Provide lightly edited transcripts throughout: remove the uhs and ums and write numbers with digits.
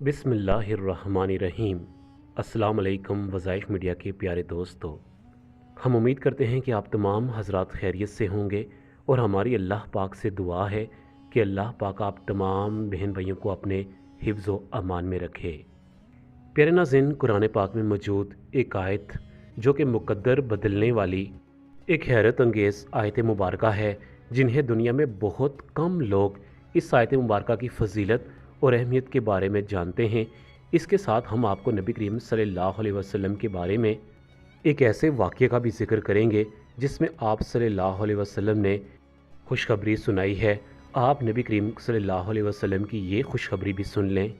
बिस्मिल्लाहिर्रहमानिर्रहीम। अस्सलाम वालेकुम वज़ाइफ मीडिया के प्यारे दोस्तों, हम उम्मीद करते हैं कि आप तमाम हज़रात खैरियत से होंगे और हमारी अल्लाह पाक से दुआ है कि अल्लाह पाक आप तमाम बहन भाइयों को अपने हिफ्ज़ व अमान में रखे। प्यारे नाज़रीन, कुरान पाक में मौजूद एक आयत जो कि मुक़द्दर बदलने वाली एक हैरत अंगेज़ आयत मुबारका है, जिन्हें दुनिया में बहुत कम लोग इस आयत मुबारका की फ़जीलत और अहमियत के बारे में जानते हैं। इसके साथ हम आपको नबी करीम सल्लल्लाहु अलैहि वसल्लम के बारे में एक ऐसे वाक़ये का भी ज़िक्र करेंगे जिसमें आप सल्लल्लाहु अलैहि वसल्लम ने खुशखबरी सुनाई है। आप नबी करीम सल्लल्लाहु अलैहि वसल्लम की ये खुशखबरी भी सुन लें।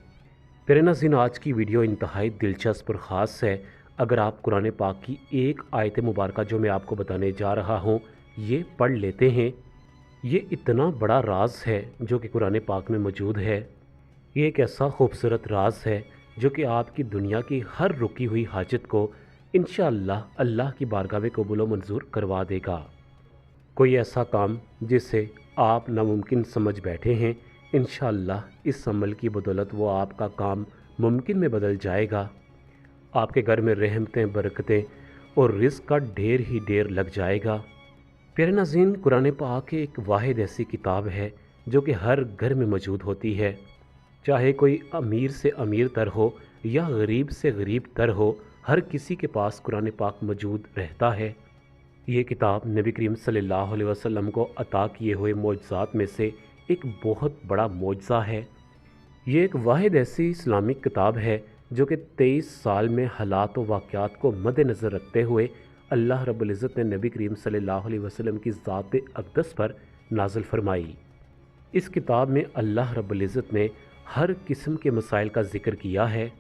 प्यारे नाज़रीन, आज की वीडियो इंतहाई दिलचस्प और ख़ास है। अगर आप कुरान पाक की एक आयत मुबारका जो मैं आपको बताने जा रहा हूँ ये पढ़ लेते हैं, ये इतना बड़ा राज है जो कि कुरान पाक में मौजूद है। ये एक ऐसा खूबसूरत राज है जो कि आपकी दुनिया की हर रुकी हुई हाजत को इंशाअल्लाह अल्लाह की बारगाह में कबूल व मंजूर करवा देगा। कोई ऐसा काम जिसे आप नामुमकिन समझ बैठे हैं, इंशाअल्लाह इस अमल की बदौलत वो आपका काम मुमकिन में बदल जाएगा। आपके घर में रहमतें, बरकतें और रिज़्क़ का ढेर ही ढेर लग जाएगा। प्यारे नाज़रीन, कुरान पाक एक वाहिद ऐसी किताब है जो कि हर घर में मौजूद होती है। चाहे कोई अमीर से अमीर तर हो या गरीब से गरीब तर हो, हर किसी के पास कुरान पाक मौजूद रहता है। ये किताब नबी करीम सल्लल्लाहु अलैहि वसल्लम को अता किए हुए मौजज़ात में से एक बहुत बड़ा मौजज़ा है। ये एक वाहिद ऐसी इस्लामिक किताब है जो कि 23 साल में हालात व वाक़यात को मद्देनज़र रखते हुए अल्लाह रब्बुल इज़्ज़त ने नबी करीम सल्लल्लाहु अलैहि वसल्लम की ज़ात अक़दस पर नाज़िल फरमाई। इस किताब में अल्लाह रब्बुल इज़्ज़त ने हर किस्म के मसाइल का ज़िक्र किया है।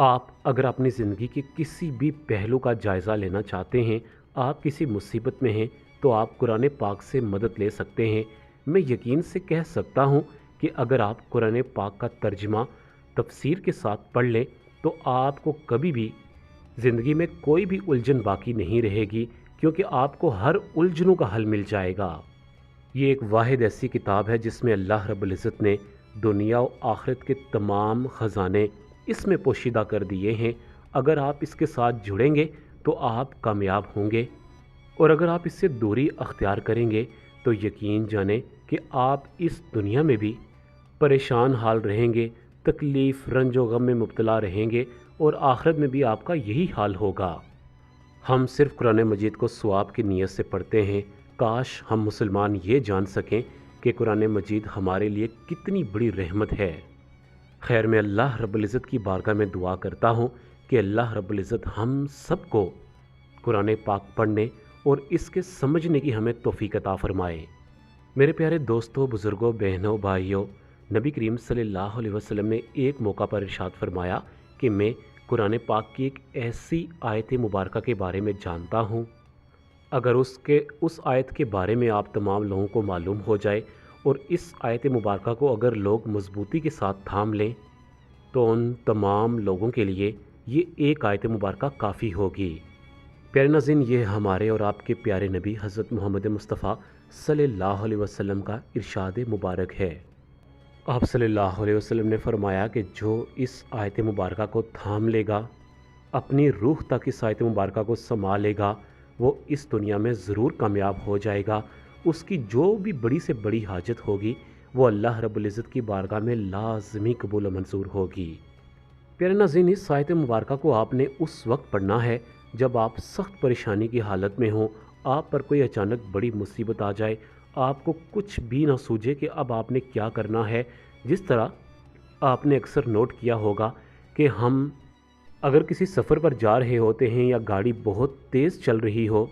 आप अगर अपनी ज़िंदगी के किसी भी पहलू का जायज़ा लेना चाहते हैं, आप किसी मुसीबत में हैं, तो आप कुरान पाक से मदद ले सकते हैं। मैं यकीन से कह सकता हूँ कि अगर आप कुरान पाक का तर्जुमा तफसीर के साथ पढ़ लें तो आपको कभी भी ज़िंदगी में कोई भी उलझन बाकी नहीं रहेगी, क्योंकि आपको हर उलझनों का हल मिल जाएगा। ये एक वाहिद ऐसी किताब है जिसमें अल्लाह रब्बुल इज़्ज़त ने दुनिया और आखिरत के तमाम ख़जाने इसमें पोशीदा कर दिए हैं। अगर आप इसके साथ जुड़ेंगे तो आप कामयाब होंगे, और अगर आप इससे दूरी अख्तियार करेंगे तो यकीन जानें कि आप इस दुनिया में भी परेशान हाल रहेंगे, तकलीफ़, रंज व गम में मुब्तला रहेंगे, और आखिरत में भी आपका यही हाल होगा। हम सिर्फ़ कुरान मजीद को सवाब की नीयत से पढ़ते हैं। काश हम मुसलमान ये जान सकें कि कुरान मजीद हमारे लिए कितनी बड़ी रहमत है। खैर, मैं अल्लाह रब्बुल इज़्ज़त की बारगाह में दुआ करता हूँ कि अल्लाह रब्बुल इज़्ज़त हम सब को कुरान पाक पढ़ने और इसके समझने की हमें तौफ़ीक अता फ़रमाए। मेरे प्यारे दोस्तों, बुज़ुर्गों, बहनों, भाइयों, नबी करीम सल्लल्लाहु अलैहि वसल्लम ने एक मौका पर इरशाद फरमाया कि मैं कुरान पाक की एक ऐसी आयत मुबारका के बारे में जानता हूँ, अगर उस आयत के बारे में आप तमाम लोगों को मालूम हो जाए और इस आयत मुबारका को अगर लोग मज़बूती के साथ थाम लें तो उन तमाम लोगों के लिए ये एक आयत मुबारका काफ़ी होगी। प्यारे नाज़रीन, ये हमारे और आपके प्यारे नबी हज़रत मोहम्मद मुस्तफ़ा सल्लल्लाहु अलैहि वसल्लम का इरशाद मुबारक है। आप सल्लल्लाहु अलैहि वसल्लम ने फरमाया कि जो इस आयत मुबारका को थाम लेगा, अपनी रूह तक इस आयत मुबारका को समा लेगा, वो इस दुनिया में ज़रूर कामयाब हो जाएगा। उसकी जो भी बड़ी से बड़ी हाजत होगी वो अल्लाह रब्बुल इज़्ज़त की बारगाह में लाज़मी कबूल मंजूर होगी। प्यारे नाज़रीन, इस आयत मुबारका को आपने उस वक्त पढ़ना है जब आप सख्त परेशानी की हालत में हों, आप पर कोई अचानक बड़ी मुसीबत आ जाए, आपको कुछ भी ना सूझे कि अब आपने क्या करना है। जिस तरह आपने अक्सर नोट किया होगा कि हम अगर किसी सफ़र पर जा रहे होते हैं या गाड़ी बहुत तेज़ चल रही हो,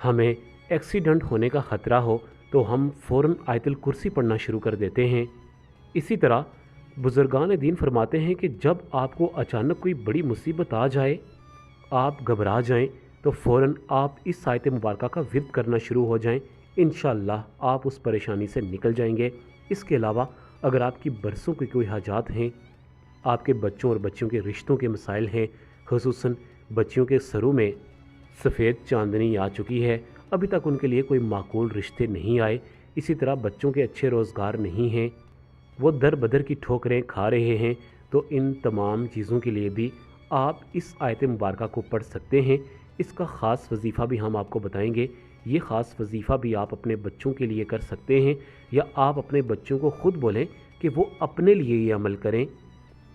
हमें एक्सीडेंट होने का ख़तरा हो, तो हम फ़ौरन आयतुल कुर्सी पढ़ना शुरू कर देते हैं। इसी तरह बुज़ुर्गान दीन फरमाते हैं कि जब आपको अचानक कोई बड़ी मुसीबत आ जाए, आप घबरा जाएं, तो फ़ौरन आप इस आयत मुबारका का विर्द करना शुरू हो जाएं। इंशाअल्लाह आप उस परेशानी से निकल जाएंगे। इसके अलावा अगर आपकी बरसों की कोई हाजात हैं, आपके बच्चों और बच्चियों के रिश्तों के मसाइल हैं, ख़ुसूसन बच्चियों के सरों में सफ़ेद चांदनी आ चुकी है, अभी तक उनके लिए कोई माकूल रिश्ते नहीं आए, इसी तरह बच्चों के अच्छे रोज़गार नहीं हैं, वो दर बदर की ठोकरें खा रहे हैं, تو ان تمام چیزوں کے لیے بھی آپ اس آیت مبارکہ کو پڑھ سکتے ہیں۔ اس کا خاص وظیفہ بھی ہم آپ کو بتائیں گے۔ یہ خاص وظیفہ بھی آپ اپنے بچوں کے لیے کر سکتے ہیں، یا آپ اپنے بچوں کو خود بولیں کہ وہ اپنے لیے یہ عمل کریں۔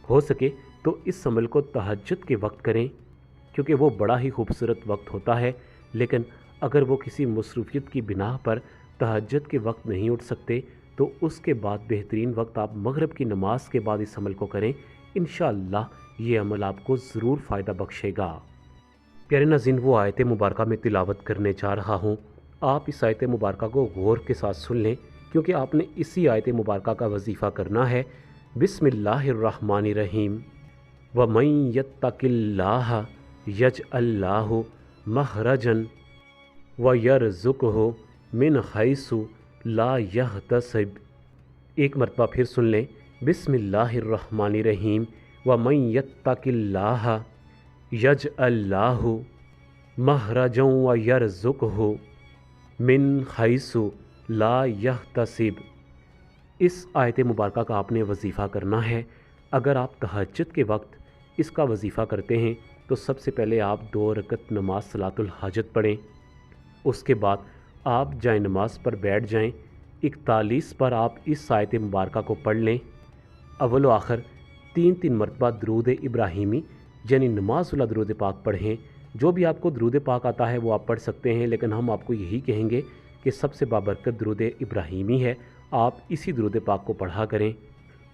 ہو سکے تو اس عمل کو تہجد کے وقت کریں، کیونکہ وہ بڑا ہی خوبصورت وقت ہوتا ہے۔ لیکن اگر وہ کسی مصروفیت کی بنا پر تہجد کے وقت نہیں اٹھ سکتے تو اس کے بعد بہترین وقت آپ مغرب کی نماز کے بعد اس عمل کو کریں۔ انشاءاللہ یہ عمل آپ کو ضرور فائدہ بخشے گا۔ پیارے ناظرین، وہ آیت مبارکہ میں تلاوت کرنے جا رہا ہوں، آپ اس آیت مبارکہ کو غور کے ساتھ سن لیں، کیونکہ آپ نے اسی آیت مبارکہ کا وظیفہ کرنا ہے۔ بسم اللہ الرحمن الرحیم۔ وَمَن يَتَّقِ اللَّهَ يَجْعَل لَّهُ مَخْرَجًا وَيَرْزُقْهُ مِنْ حَيْثُ لَا يَحْتَسِبُ۔ ایک مرتبہ پھر سن لیں، بسم اللہ الرحمن الرحیم۔ وَمَن يَتَّقِ اللَّهَ يَجْعَل لَّهُ مَخْرَجًا وَيَرْزُقْهُ مِنْ حَيْثُ لَا يَحْتَسِبُ۔ اس آیت مبارکہ کا آپ نے وظیفہ کرنا ہے۔ اگر آپ تہجد کے وقت اس کا وظیفہ کرتے ہیں تو سب سے پہلے آپ 2 رکعت نماز صلاۃ الحاجت پڑھیں۔ اس کے بعد آپ جائے نماز پر بیٹھ جائیں۔ 41 پر آپ اس آیت مبارکہ کو پڑھ لیں۔ اول و آخر 3 مرتبہ درود ابراہیمی یعنی نماز والا درود پاک پڑھیں۔ جو بھی آپ کو درود پاک آتا ہے وہ آپ پڑھ سکتے ہیں، لیکن ہم آپ کو یہی کہیں گے کہ سب سے بابرکت درود ابراہیمی ہے، آپ اسی درود پاک کو پڑھا کریں۔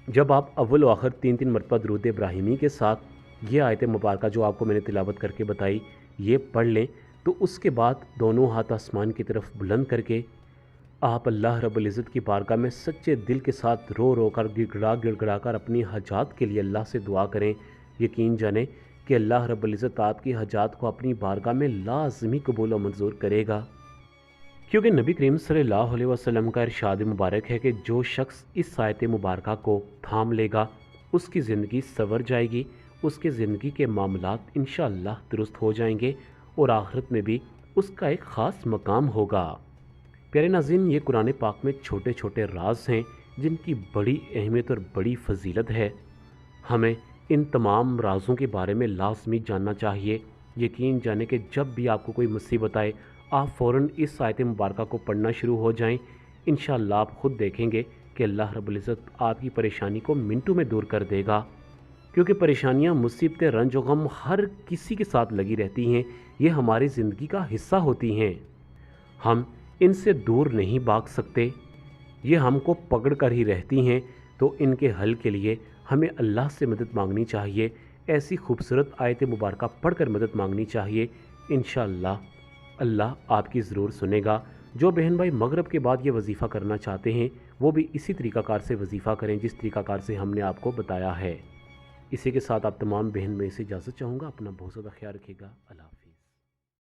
جب آپ اول و آخر 3 مرتبہ درود ابراہیمی کے ساتھ یہ آیت مبارکہ جو آپ کو میں نے تلاوت کر کے بتائی یہ پڑھ لیں، تو اس کے بعد دونوں ہاتھ آسمان کی طرف بلند کر کے آپ اللہ رب العزت کی بارگاہ میں سچے دل کے ساتھ رو رو کر گڑ گڑا کر اپنی حاجات کے لیے اللہ سے دعا کریں۔ یقین جانیں کہ اللہ رب العزت آپ کی حاجات کو اپنی بارگاہ میں لازمی قبول و منظور کرے گا، کیونکہ نبی کریم صلی اللہ علیہ وسلم کا ارشاد مبارک ہے کہ جو شخص اس آیت مبارکہ کو تھام لے گا اس کی زندگی سنور جائے گی، اس کے زندگی کے معاملات انشاءاللہ درست ہو جائیں گے، اور آخرت میں بھی اس کا ایک خاص مقام ہوگا۔ پیارے ناظرین، یہ قرآن پاک میں چھوٹے چھوٹے راز ہیں جن کی بڑی اہمیت اور بڑی فضیلت ہے۔ ہمیں ان تمام رازوں کے بارے میں لازمی جاننا چاہیے۔ یقین جانیں کہ جب بھی آپ کو کوئی مصیبت آئے آپ فوراً اس آیت مبارکہ کو پڑھنا شروع ہو جائیں۔ انشاءاللہ آپ خود دیکھیں گے کہ اللہ رب العزت آپ کی پریشانی کو منٹوں میں دور کر دے گا، کیونکہ پریشانیاں، مصیبتیں، رنج و غم ہر کسی کے ساتھ لگی رہتی ہیں، یہ ہماری زندگی کا حصہ ہوتی ہیں، ہم ان سے دور نہیں بھاگ سکتے، یہ ہم کو پکڑ کر ہی رہتی ہیں۔ تو ان کے حل کے لیے ہمیں اللہ سے مدد مانگنی چاہیے، ایسی خوبصورت آیت مبارکہ پڑھ کر مدد مانگنی چاہیے۔ انشاءاللہ اللہ آپ کی ضرور سنے گا۔ جو بہن بھائی مغرب کے بعد یہ وظیفہ کرنا چاہتے ہیں وہ بھی اسی طریقہ کار سے وظیفہ کریں جس طریقہ کار سے ہم نے آپ کو بتایا ہے۔ اسی کے ساتھ آپ تمام بہن میں سے اجازت چاہوں گا۔ اپنا بہت زیادہ خیال رکھیے گا۔ اللہ حافظ۔